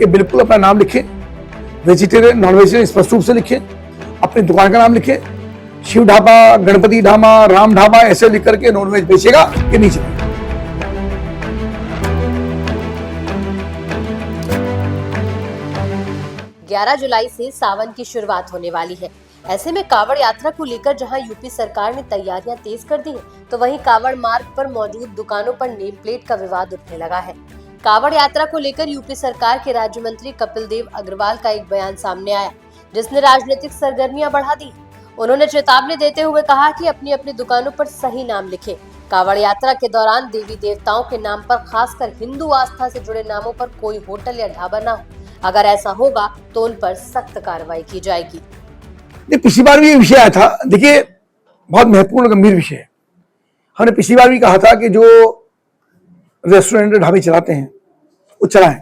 कि बिल्कुल अपना नाम लिखें, वेजिटेरियन नॉन वेजिटेरियन स्पष्ट रूप से लिखें, अपनी दुकान का नाम लिखें, शिव ढाबा, गणपति ढाबा, राम ढाबा ऐसे लिख करके नॉनवेज बेचेगा कि नहीं चलेगा। 11 जुलाई से सावन की शुरुआत होने वाली है। ऐसे में कावड़ यात्रा को लेकर जहां यूपी सरकार ने तैयारियां तेज कर दी हैं, तो वहीं कावड़ मार्ग पर मौजूद दुकानों पर नेम प्लेट का विवाद उठने लगा है। कावड़ यात्रा को लेकर यूपी सरकार के राज्य मंत्री कपिल देव अग्रवाल का एक बयान सामने आया, जिसने राजनीतिक सरगर्मियां बढ़ा दी। उन्होंने चेतावनी देते हुए कहा कि अपनी अपनी दुकानों पर सही नाम लिखें। कावड़ यात्रा के दौरान देवी देवताओं के नाम पर, खासकर हिंदू आस्था से जुड़े नामों पर कोई होटल या ढाबा न हो। अगर ऐसा होगा तो उन पर सख्त कार्रवाई की जाएगी। पिछली बार भी ये विषय आया था। देखिए, बहुत महत्वपूर्ण गंभीर विषय है। हमने पिछली बार भी कहा था कि जो रेस्टोरेंट ढाबे चलाते हैं वो चलाएं,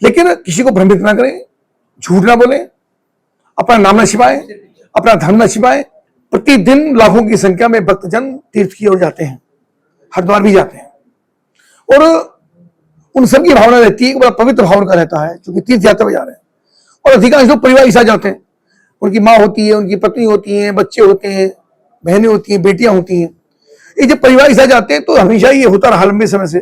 लेकिन किसी को भ्रमित ना करें, झूठ ना बोलें, अपना नाम न छिपाएं, अपना धर्म न छिपाएं। प्रतिदिन लाखों की संख्या में भक्तजन तीर्थ की ओर जाते हैं, हरिद्वार भी जाते हैं, और उन सबकी भावना रहती है, बड़ा पवित्र भाव का रहता है, क्योंकि तीर्थ यात्रा में जा रहे हैं। और अधिकांश लोग परिवार के साथ जाते हैं, उनकी माँ होती है, उनकी पत्नी होती है, बच्चे होते हैं, बहनें होती हैं, बेटियां होती हैं। ये जब परिवार के साथ जाते हैं तो हमेशा ये होता रहा लंबे समय से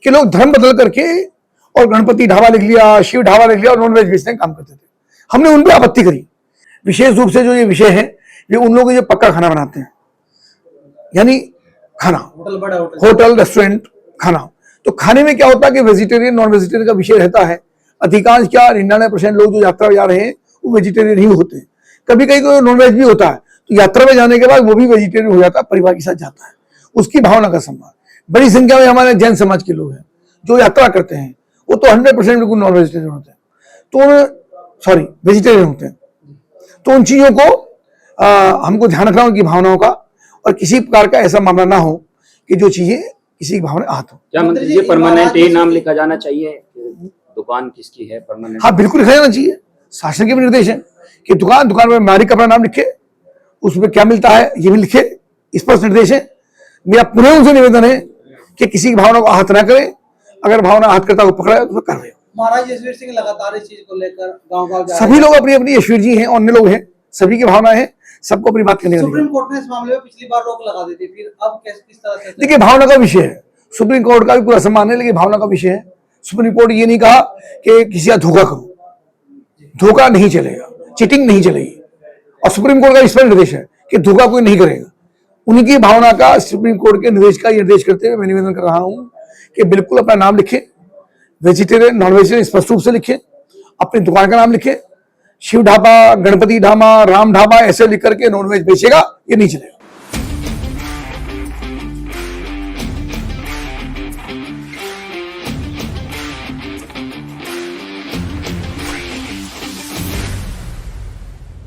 कि लोग धर्म बदल करके और गणपति ढाबा लिख लिया, शिव ढाबा लिख लिया और नॉनवेज बेचने का काम करते थे। हमने उन पर आपत्ति करी। विशेष रूप से जो ये विषय है, ये उन लोग जो पक्का खाना बनाते हैं, यानी खाना, होटल रेस्टोरेंट खाना। तो खाने में क्या होता है कि वेजिटेरियन नॉन वेजिटेरियन का विषय रहता है। अधिकांश क्या 99% लोग जो यात्रा में जा रहे हैं वो वेजिटेरियन ही होते हैं। कभी कहीं कोई नॉनवेज भी होता है, तो यात्रा में जाने के बाद वो भी वेजिटेरियन हो जाता है, परिवार के साथ जाता है। उसकी भावना का सम्मान। बड़ी संख्या में हमारे जैन समाज के लोग हैं जो यात्रा करते हैं, वो तो 100% बिल्कुल नॉन वेजिटेरियन होते हैं, तो वेजिटेरियन होते हैं। तो उन चीजों को हमको ध्यान रखना, उनकी भावनाओं का, और किसी प्रकार का ऐसा मामला ना हो कि जो चीजें किसी की भावना आहत हो। क्या मंत्री जी परमानेंट ही नाम लिखा जाना चाहिए, दुकान किसकी है परमानेंट? हाँ, बिल्कुल लिखा जाना चाहिए। शासन के भी निर्देश है कि दुकान में मालिक अपना नाम लिखे, उसमें क्या मिलता है ये भी लिखे, स्पष्ट निर्देश है। मेरा पुनः उनसे निवेदन है कि किसी की भावना को आहत ना करें, अगर भावना आहत करता है तो पकड़ा तो कर रहे हो। महाराज यशवीर सिंह लगातार इस चीज को लेकर गांव-गांव जा रहे हैं। सभी लोग अपनी अपनी, यशवीर जी हैं, अन्य लोग हैं, सभी की भावना है, सबको अपनी बात करने का। सुप्रीम कोर्ट ने इस मामले में पिछली बार रोक लगा दी थी, फिर अब किस तरह से? देखिए, भावना का विषय है, सुप्रीम कोर्ट का भी पूरा सम्मान है, लेकिन भावना का विषय है। सुप्रीम कोर्ट ये नहीं कहा कि किसी का धोखा करो, धोखा नहीं चलेगा, चीटिंग नहीं चलेगी, और सुप्रीम कोर्ट का स्पष्ट निर्देश है कि धोखा कोई नहीं करेगा। उनकी भावना का, सुप्रीम कोर्ट के निर्देश का निर्देश करते हुए मैं निवेदन कर रहा हूं कि बिल्कुल अपना नाम लिखें, वेजिटेरियन नॉन वेजिटेरियन स्पष्ट रूप से लिखें, अपनी दुकान का नाम लिखें, शिव ढाबा, गणपति ढाबा, राम ढाबा ऐसे लिख करके नॉनवेज बेचेगा ये नहीं चलेगा।